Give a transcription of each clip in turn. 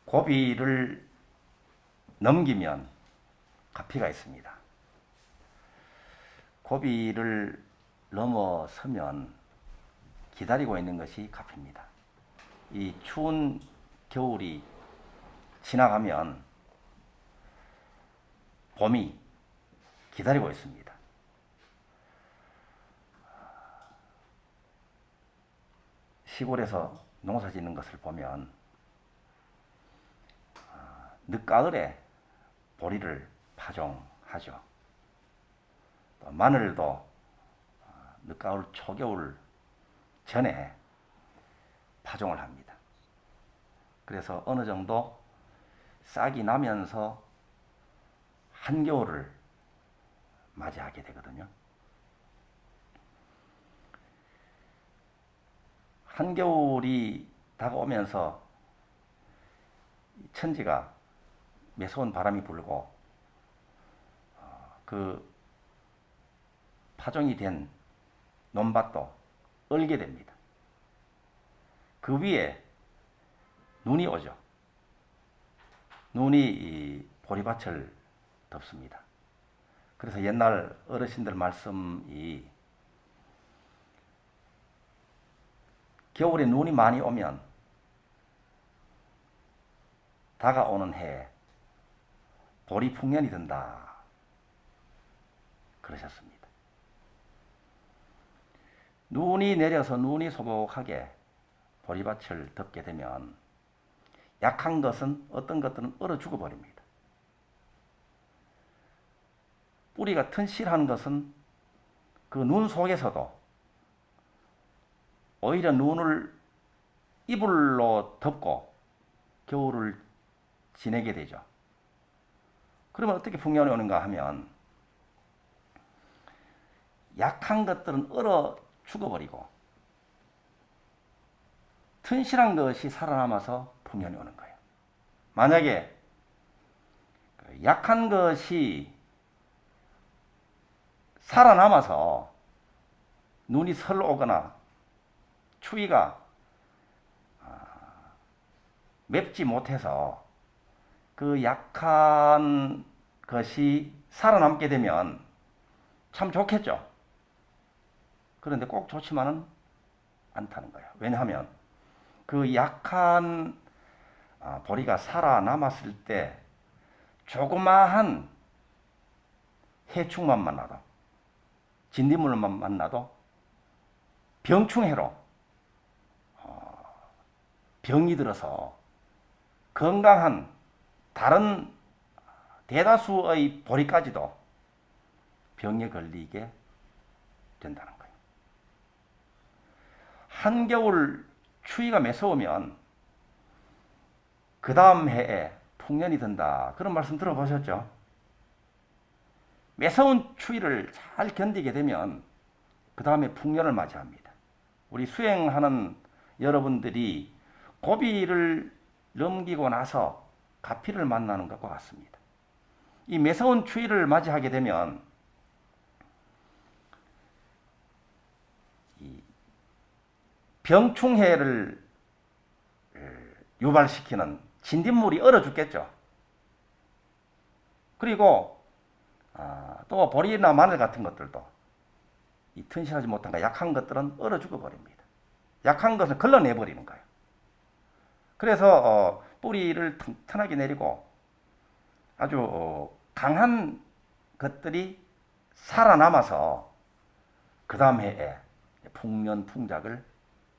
고비를 넘기면 가피가 있습니다. 고비를 넘어서면 기다리고 있는 것이 가피입니다. 이 추운 겨울이 지나가면 봄이 기다리고 있습니다. 시골에서 농사 짓는 것을 보면 늦가을에 보리를 파종하죠. 또 마늘도 늦가을 초겨울 전에 파종을 합니다. 그래서 어느 정도 싹이 나면서 한겨울을 맞이하게 되거든요. 한겨울이 다가오면서 천지가 매서운 바람이 불고 그 파종이 된 논밭도 얼게 됩니다. 그 위에 눈이 오죠. 눈이 이 보리밭을 덮습니다. 그래서 옛날 어르신들 말씀이 겨울에 눈이 많이 오면 다가오는 해에 보리 풍년이 든다 그러셨습니다. 눈이 내려서 눈이 소복하게 보리밭을 덮게 되면 약한 것은 어떤 것들은 얼어 죽어버립니다. 뿌리가 튼실한 것은 그 눈 속에서도 오히려 눈을 이불로 덮고 겨울을 지내게 되죠. 그러면 어떻게 풍년이 오는가 하면 약한 것들은 얼어 죽어버리고 튼실한 것이 살아남아서 풍년이 오는 거예요. 만약에 약한 것이 살아남아서 눈이 설 오거나 추위가 맵지 못해서 그 약한 것이 살아남게 되면 참 좋겠죠. 그런데 꼭 좋지만은 않다는 거예요. 왜냐하면 그 약한 보리가 살아남았을 때 조그마한 해충만 만나도 진딧물만 만나도 병충해로 병이 들어서 건강한 다른 대다수의 보리까지도 병에 걸리게 된다는 거예요. 한겨울 추위가 매서우면 그 다음 해에 풍년이 든다. 그런 말씀 들어보셨죠? 매서운 추위를 잘 견디게 되면 그 다음에 풍년을 맞이합니다. 우리 수행하는 여러분들이 고비를 넘기고 나서 가피를 만나는 것과 같습니다. 이 매서운 추위를 맞이하게 되면 이 병충해를 유발시키는 진딧물이 얼어 죽겠죠. 그리고 또 보리나 마늘 같은 것들도 이 튼실하지 못한 약한 것들은 얼어 죽어버립니다. 약한 것을 걸러내버리는 거예요. 그래서 뿌리를 튼튼하게 내리고 아주 강한 것들이 살아남아서 그 다음 해에 풍년 풍작을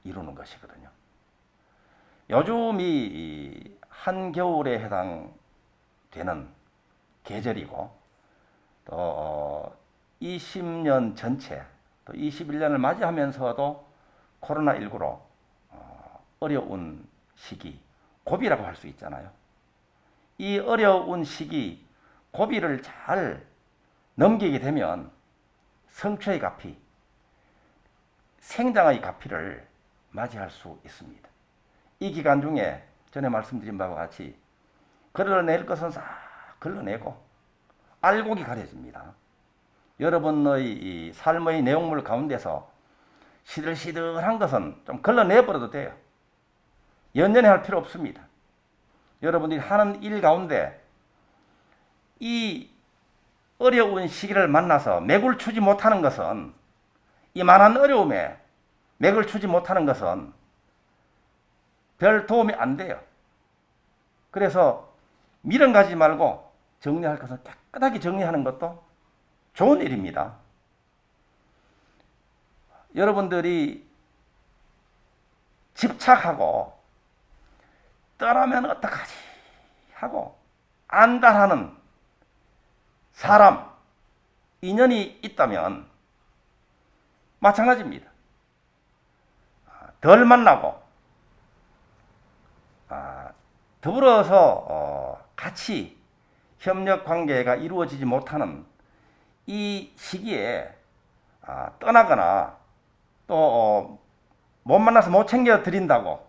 이루는 것이거든요. 요즘이 한겨울에 해당되는 계절이고 또 20년 전체 또 21년을 맞이하면서도 코로나19로 어려운 시기, 고비라고 할 수 있잖아요. 이 어려운 시기, 고비를 잘 넘기게 되면 성취의 가피, 생장의 가피를 맞이할 수 있습니다. 이 기간 중에 전에 말씀드린 바와 같이 걸러낼 것은 싹 걸러내고 알곡이 가려집니다. 여러분의 이 삶의 내용물 가운데서 시들시들한 것은 좀 걸러내버려도 돼요. 연연해 할 필요 없습니다. 여러분들이 하는 일 가운데 이 어려운 시기를 만나서 맥을 추지 못하는 것은, 이만한 어려움에 맥을 추지 못하는 것은 별 도움이 안 돼요. 그래서 미련 가지 말고 정리할 것은 깨끗하게 정리하는 것도 좋은 일입니다. 여러분들이 집착하고 떠나면 어떡하지 하고 안달하는 사람, 인연이 있다면 마찬가지입니다. 덜 만나고 더불어서 같이 협력 관계가 이루어지지 못하는 이 시기에 떠나거나 또 못 만나서 못 챙겨 드린다고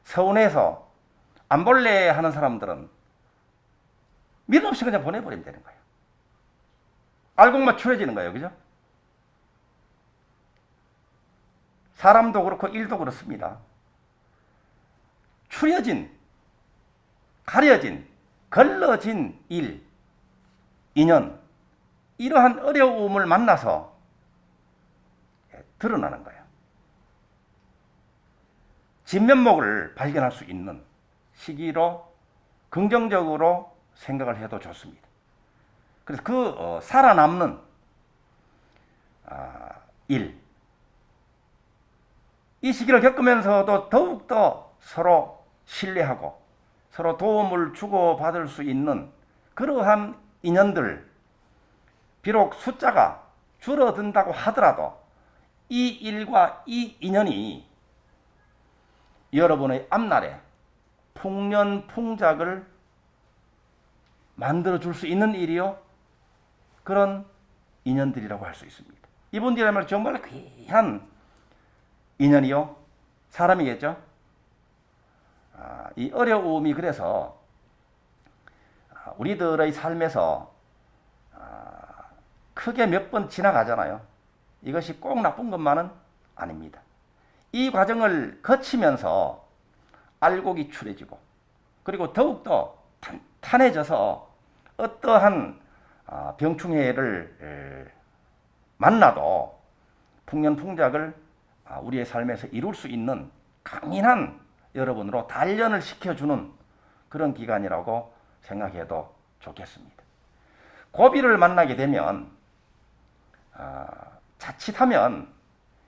서운해서 안 볼래 하는 사람들은 미련 없이 그냥 보내버리면 되는 거예요. 알곡만 추려지는 거예요. 그죠? 사람도 그렇고 일도 그렇습니다. 추려진, 가려진, 걸러진 일, 인연, 이러한 어려움을 만나서 드러나는 거예요. 진면목을 발견할 수 있는 시기로 긍정적으로 생각을 해도 좋습니다. 그래서 그 살아남는 일, 이 시기를 겪으면서도 더욱더 서로 신뢰하고 서로 도움을 주고받을 수 있는 그러한 인연들, 비록 숫자가 줄어든다고 하더라도 이 일과 이 인연이 여러분의 앞날에 풍년풍작을 만들어줄 수 있는 일이요, 그런 인연들이라고 할 수 있습니다. 이분들이야말로 정말 귀한 인연이요, 사람이겠죠. 이 어려움이 그래서 우리들의 삶에서 크게 몇 번 지나가잖아요. 이것이 꼭 나쁜 것만은 아닙니다. 이 과정을 거치면서 알곡이 추려지고 그리고 더욱더 탄탄해져서 어떠한 병충해를 만나도 풍년풍작을 우리의 삶에서 이룰 수 있는 강인한 여러분으로 단련을 시켜주는 그런 기간이라고 생각해도 좋겠습니다. 고비를 만나게 되면 자칫하면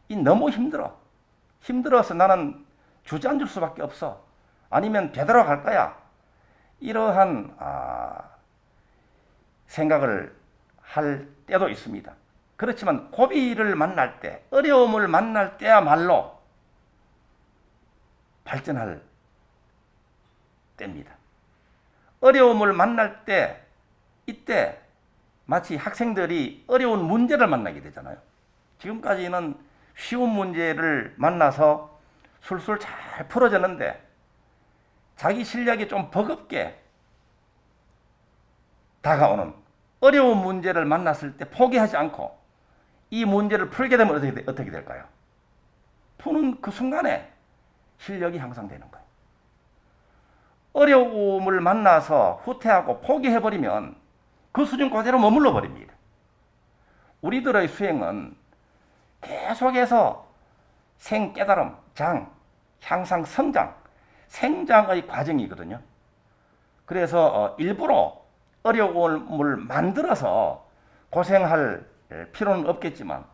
너무 힘들어서 나는 주저앉을 수밖에 없어, 아니면 되돌아갈 거야, 이러한 생각을 할 때도 있습니다. 그렇지만 고비를 만날 때, 어려움을 만날 때야말로 발전할 때입니다. 어려움을 만날 때, 이때 마치 학생들이 어려운 문제를 만나게 되잖아요. 지금까지는 쉬운 문제를 만나서 술술 잘 풀어졌는데 자기 실력이 좀 버겁게 다가오는 어려운 문제를 만났을 때 포기하지 않고 이 문제를 풀게 되면 어떻게 될까요? 푸는 그 순간에 실력이 향상되는 거예요. 어려움을 만나서 후퇴하고 포기해버리면 그 수준 그대로 머물러 버립니다. 우리들의 수행은 계속해서 생깨달음, 향상, 성장, 생장의 과정이거든요. 그래서 일부러 어려움을 만들어서 고생할 필요는 없겠지만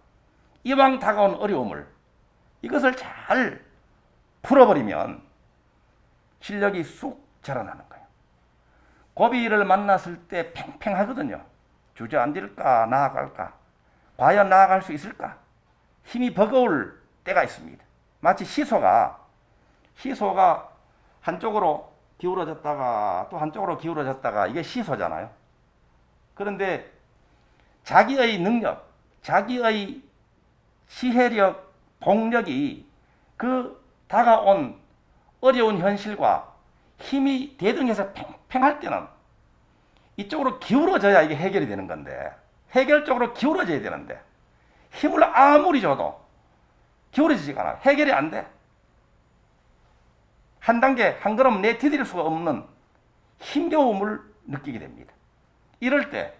이왕 다가온 어려움을 이것을 잘 풀어버리면 실력이 쑥 자라나는 거예요. 고비를 만났을 때 팽팽하거든요. 주저앉을까 나아갈까, 과연 나아갈 수 있을까, 힘이 버거울 때가 있습니다. 마치 시소가 한쪽으로 기울어졌다가 또 한쪽으로 기울어졌다가, 이게 시소잖아요. 그런데 자기의 능력, 자기의 지혜력, 복력이 그 다가온 어려운 현실과 힘이 대등해서 팽팽할 때는 이쪽으로 기울어져야 이게 해결이 되는 건데, 해결적으로 기울어져야 되는데 힘을 아무리 줘도 기울어지지가 않아. 해결이 안 돼. 한 단계, 한 걸음 내디딜 수가 없는 힘겨움을 느끼게 됩니다. 이럴 때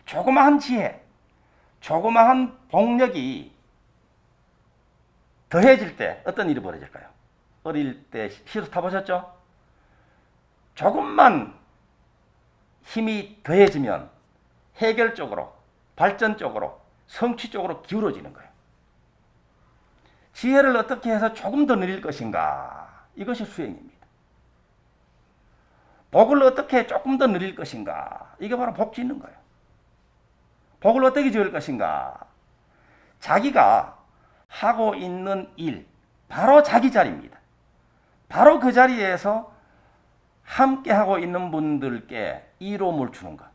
조그마한 지혜, 조그마한 복력이 더해질 때 어떤 일이 벌어질까요? 어릴 때 시소 타보셨죠? 조금만 힘이 더해지면 해결적으로, 발전적으로, 성취 쪽으로 기울어지는 거예요. 지혜를 어떻게 해서 조금 더 늘릴 것인가? 이것이 수행입니다. 복을 어떻게 조금 더 늘릴 것인가? 이게 바로 복 짓는 거예요. 복을 어떻게 지을 것인가? 자기가 하고 있는 일, 바로 자기 자리입니다. 바로 그 자리에서 함께 하고 있는 분들께 이로움을 주는 것.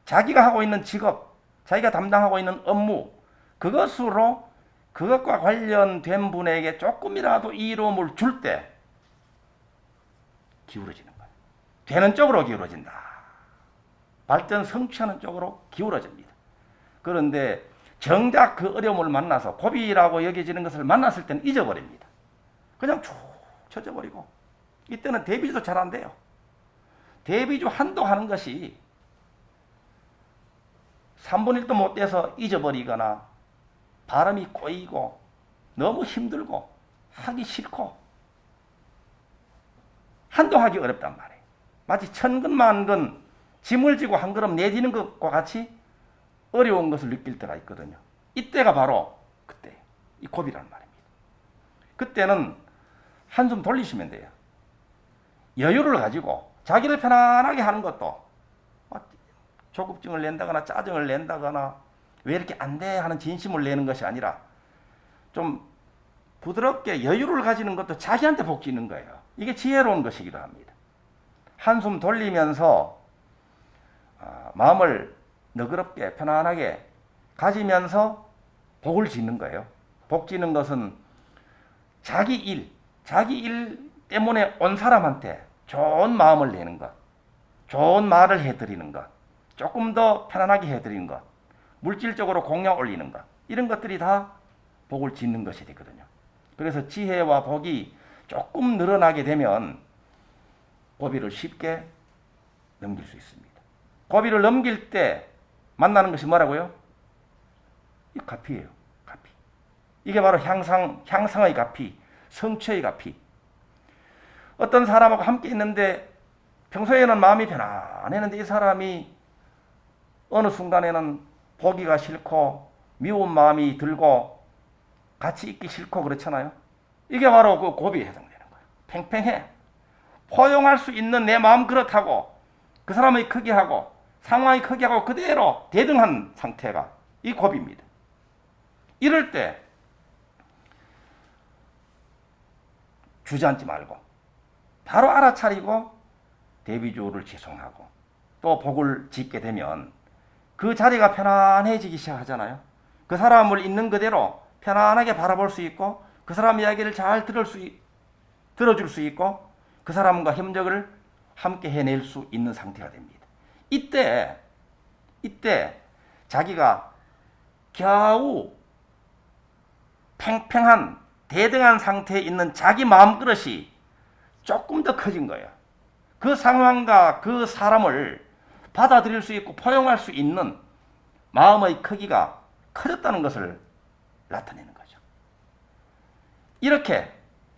자기가 하고 있는 직업, 자기가 담당하고 있는 업무, 그것으로 그것과 관련된 분에게 조금이라도 이로움을 줄 때 기울어지는 거예요. 되는 쪽으로 기울어진다. 발전 성취하는 쪽으로 기울어집니다. 그런데 정작 그 어려움을 만나서 고비라고 여겨지는 것을 만났을 때는 잊어버립니다. 그냥 쭉 쳐져버리고 이때는 대비도 잘 안 돼요. 대비주 한도하는 것이 3분의 1도 못 돼서 잊어버리거나 발음이 꼬이고 너무 힘들고 하기 싫고 한도하기 어렵단 말이에요. 마치 천근만근 짐을 지고 한 걸음 내디는 것과 같이 어려운 것을 느낄 때가 있거든요. 이때가 바로 그때 이 고비라는 말입니다. 그때는 한숨 돌리시면 돼요. 여유를 가지고 자기를 편안하게 하는 것도 조급증을 낸다거나 짜증을 낸다거나 왜 이렇게 안 돼 하는 진심을 내는 것이 아니라 좀 부드럽게 여유를 가지는 것도 자기한테 복 지는 거예요. 이게 지혜로운 것이기도 합니다. 한숨 돌리면서 마음을 너그럽게 편안하게 가지면서 복을 짓는 거예요. 복 짓는 것은 자기 일 때문에 온 사람한테 좋은 마음을 내는 것, 좋은 말을 해드리는 것, 조금 더 편안하게 해드리는 것, 물질적으로 공양 올리는 것, 이런 것들이 다 복을 짓는 것이 되거든요. 그래서 지혜와 복이 조금 늘어나게 되면 고비를 쉽게 넘길 수 있습니다. 고비를 넘길 때 만나는 것이 뭐라고요? 이 가피예요. 가피. 이게 바로 향상의 가피, 성취의 가피. 어떤 사람하고 함께 있는데 평소에는 마음이 편안했는데 이 사람이 어느 순간에는 보기가 싫고 미운 마음이 들고 같이 있기 싫고 그렇잖아요. 이게 바로 그 고비에 해당되는 거예요. 팽팽해. 포용할 수 있는 내 마음 그렇다고 그 사람의 크기하고 상황이 크기하고 그대로 대등한 상태가 이 고비입니다. 이럴 때 주저앉지 말고 바로 알아차리고 대비주를 지송하고 또 복을 짓게 되면 그 자리가 편안해지기 시작하잖아요. 그 사람을 있는 그대로 편안하게 바라볼 수 있고 그 사람 이야기를 잘 들어줄 수 있고 그 사람과 협력을 함께 해낼 수 있는 상태가 됩니다. 이때 자기가 겨우 팽팽한 대등한 상태에 있는 자기 마음그릇이 조금 더 커진 거예요. 그 상황과 그 사람을 받아들일 수 있고 포용할 수 있는 마음의 크기가 커졌다는 것을 나타내는 거죠. 이렇게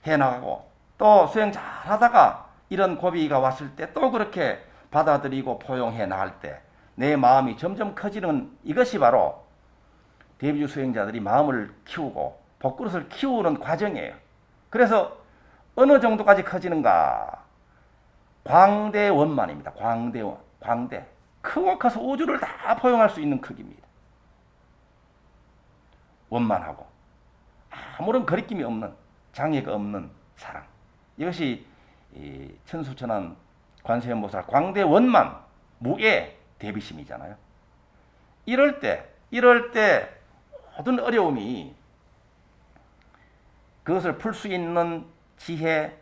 해나가고 또 수행 잘 하다가 이런 고비가 왔을 때 또 그렇게 받아들이고 포용해 나갈 때 내 마음이 점점 커지는 이것이 바로 대비주 수행자들이 마음을 키우고 복그릇을 키우는 과정이에요. 그래서 어느 정도까지 커지는가? 광대원만입니다. 광대. 크고 커서 우주를 다 포용할 수 있는 크기입니다. 원만하고 아무런 거리낌이 없는, 장애가 없는 사랑. 이것이 천수천안 관세음보살 광대원만 무애 대비심이잖아요. 이럴 때 모든 어려움이 그것을 풀 수 있는 지혜,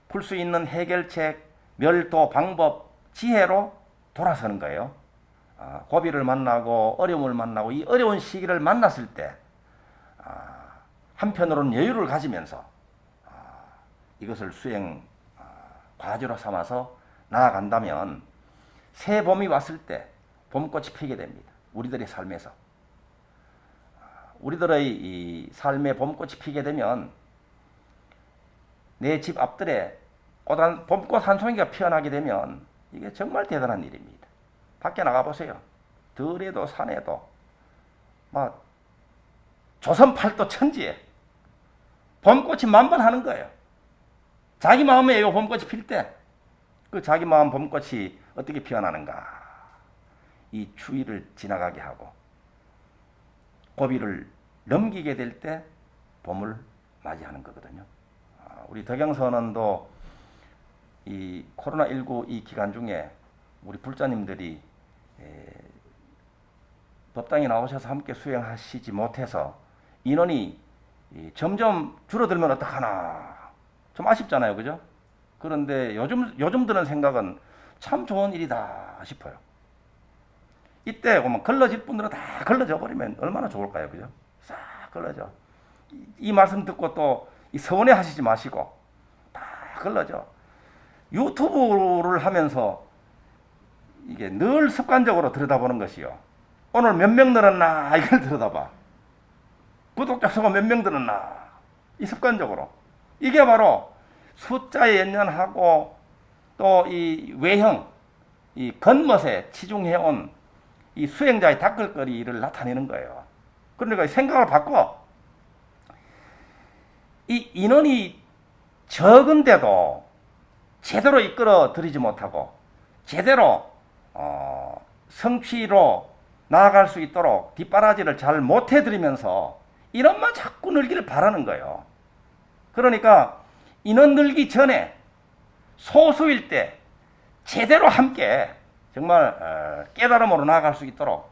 풀 수 있는 해결책, 멸도, 방법, 지혜로 돌아서는 거예요. 고비를 만나고 어려움을 만나고 이 어려운 시기를 만났을 때 한편으로는 여유를 가지면서 이것을 수행 과제로 삼아서 나아간다면 새 봄이 왔을 때 봄꽃이 피게 됩니다. 우리들의 삶에서. 우리들의 이 삶의 봄꽃이 피게 되면 내 집 앞들에 봄꽃 한 송이가 피어나게 되면 이게 정말 대단한 일입니다. 밖에 나가보세요. 들에도 산에도 막 조선 팔도 천지에 봄꽃이 만발하는 거예요. 자기 마음에 요 봄꽃이 필 때 그 자기 마음 봄꽃이 어떻게 피어나는가. 이 추위를 지나가게 하고 고비를 넘기게 될 때 봄을 맞이하는 거거든요. 우리 덕양선언도 이 코로나19 이 기간 중에 우리 불자님들이 법당에 나오셔서 함께 수행하시지 못해서 인원이 점점 줄어들면 어떡하나 좀 아쉽잖아요, 그죠? 그런데 요즘 드는 생각은 참 좋은 일이다 싶어요. 이때 보면 걸러질 분들은 다 걸러져 버리면 얼마나 좋을까요, 그죠? 싹 걸러져. 이 말씀 듣고 또 서운해 하시지 마시고 다 걸러져. 유튜브를 하면서 이게 늘 습관적으로 들여다보는 것이요. 오늘 몇 명 늘었나 이걸 들여다봐. 구독자 수가 몇 명 늘었나 이 습관적으로. 이게 바로 숫자에 연연하고 또 이 외형, 이 겉멋에 치중해온 이 수행자의 닦을거리를 나타내는 거예요. 그러니까 생각을 바꿔. 이 인원이 적은데도 제대로 이끌어 들이지 못하고 제대로 성취로 나아갈 수 있도록 뒷바라지를 잘 못해드리면서 인원만 자꾸 늘기를 바라는 거예요. 그러니까 인원 늘기 전에 소수일 때 제대로 함께 정말 깨달음으로 나아갈 수 있도록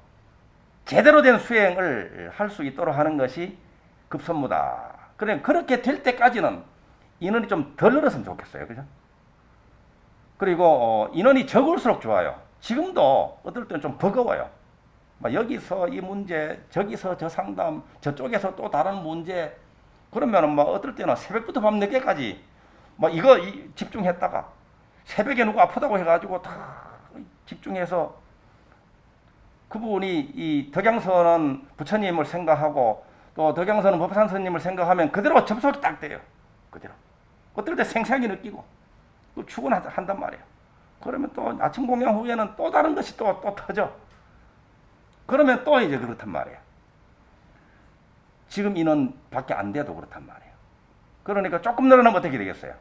제대로 된 수행을 할 수 있도록 하는 것이 급선무다. 그렇게 될 때까지는 인원이 좀 덜 늘었으면 좋겠어요. 그죠? 그리고 인원이 적을수록 좋아요. 지금도 어떨 때는 좀 버거워요. 여기서 이 문제, 저기서 저 상담, 저쪽에서 또 다른 문제. 그러면은 어떨 때는 새벽부터 밤 늦게까지 이거 집중했다가 새벽에 누구 아프다고 해가지고 다 집중해서 그분이 이 덕양선은 부처님을 생각하고 또 덕양선은 법산 스님을 생각하면 그대로 접속이 딱 돼요. 그대로. 어떨 때 생생하게 느끼고 또 출근한단 말이에요. 그러면 또 아침 공양 후에는 또 다른 것이 또 터져. 그러면 또 이제 그렇단 말이에요. 지금 인원밖에 안 돼도 그렇단 말이에요. 그러니까 조금 늘어나면 어떻게 되겠어요?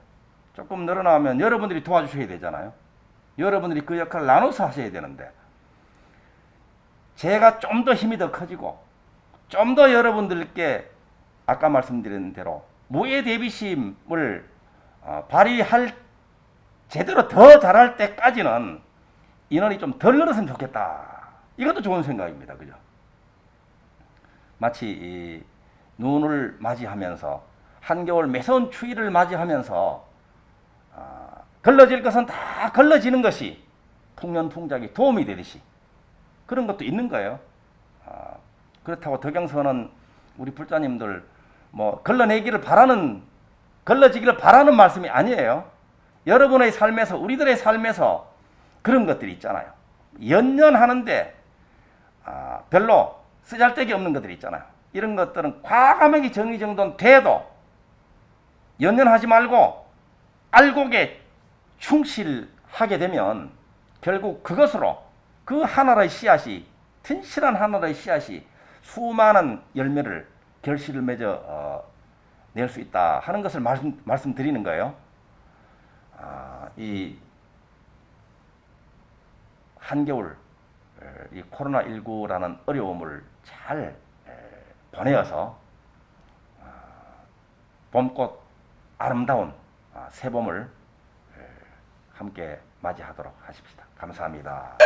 조금 늘어나면 여러분들이 도와주셔야 되잖아요. 여러분들이 그 역할을 나눠서 하셔야 되는데 제가 좀 더 힘이 더 커지고 좀 더 여러분들께 아까 말씀드린 대로 무예 대비심을 발휘할 제대로 더 잘할 때까지는 인원이 좀 덜 늘었으면 좋겠다. 이것도 좋은 생각입니다. 그죠? 마치 이 눈을 맞이하면서 한겨울 매서운 추위를 맞이하면서 걸러질 것은 다 걸러지는 것이 풍년풍작에 도움이 되듯이 그런 것도 있는 거예요. 그렇다고 덕양선은 우리 불자님들 걸러내기를 바라는 걸러지기를 바라는 말씀이 아니에요. 여러분의 삶에서 우리들의 삶에서 그런 것들이 있잖아요. 연연하는데 별로 쓰잘데기 없는 것들이 있잖아요. 이런 것들은 과감하게 정의정돈 돼도 연연하지 말고 알곡에 충실하게 되면 결국 그것으로 그 하나의 씨앗이 튼실한 하나의 씨앗이 수많은 열매를 결실을 맺어 낼 수 있다 하는 것을 말씀드리는 거예요. 이 한겨울 이 코로나19라는 어려움을 잘 보내어서 봄꽃 아름다운 새봄을 함께 맞이하도록 하십시다. 감사합니다.